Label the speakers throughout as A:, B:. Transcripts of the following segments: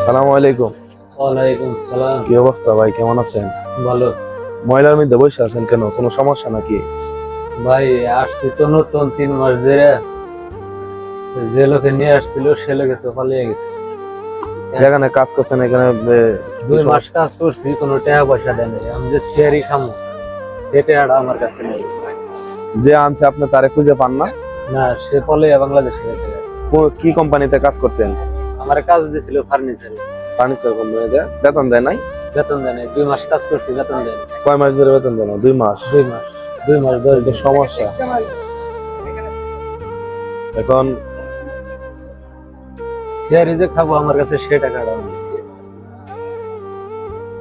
A: সালামু আলাইকুম।
B: ওয়ালাইকুম সালাম।
A: কি অবস্থা ভাই, কেমন আছেন?
B: ভালো
A: ময়লার মধ্যে বসে আছেন কেন, কোনো সমস্যা নাকি?
B: ভাই, আসছি তো নতুন 3 মাস ধরে। যে লোকে নিয়ে আসছিল সে লোকে তো পালিয়ে গেছে।
A: যেখানে কাজ করছেন এখানে
B: 2 মাস কাজ করছি, কোনো টাকা পয়সা দেয় নাই। আমি যে শেয়ারই খামো এটা আমার কাছে নেই।
A: যে আনছে আপনি তারে খুঁজে পান না?
B: না, সে পলে বাংলাদেশে গেছে।
A: কি কোম্পানিতে কাজ করতেন?
B: আমার কাজ দিছিল ফার্নিচারে।
A: ফার্নিচার কোম্পানিতে বেতন দেয় নাই?
B: বেতন দেয় নাই, 2 মাস কাজ করছি, বেতন দেয় নাই।
A: কয় মাস ধরে বেতন দেয় না? 2 মাস।
B: 2 মাস 2 মাস 10
A: তো
B: দিন।
A: সমস্যা এখন।
B: শেয়ারই যে খাবো আমার কাছে সে টাকাটা নেই।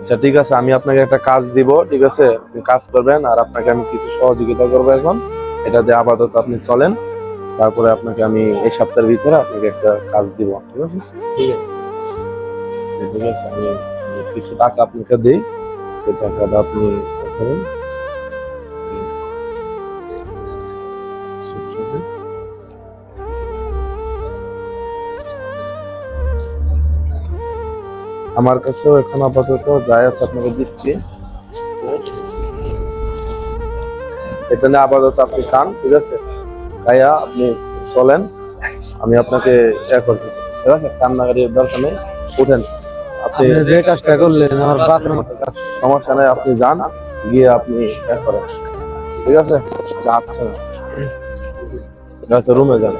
A: আচ্ছা ঠিক আছে, আমি আপনাকে একটা কাজ দিব, ঠিক আছে? আপনি কাজ করবেন আর আপনাকে আমি কিছু সহযোগিতা করবো এখন। এটা দিয়ে আপাতত আপনি চলেন, তারপরে আপনাকে আমি এই সপ্তাহের ভিতরে আপনাকে একটা কাজ দিব, ঠিক আছে?
B: ঠিক আছে।
A: ঠিক আছে, আমি কিছু টাকা আপনাকে দিই, সেই টাকাটা আপনি করুন। আমার কাছেও এখন আপাতত যাই আছে আপনাকে দিচ্ছি। এটা নিয়ে আপাতত আপনি খান, ঠিক আছে? খাইয়া আপনি চলেন, আমি আপনাকে করতেছি, ঠিক আছে? কান্নাকাটির দরকার নেই, উঠেন আপনি।
B: আপনি যে কাজটা করলেন আমার বাপের মতো কাজ।
A: সমস্যা নেই, আপনি যান, গিয়ে আপনি করেন, ঠিক আছে? আচ্ছা ঠিক আছে, রুমে যান।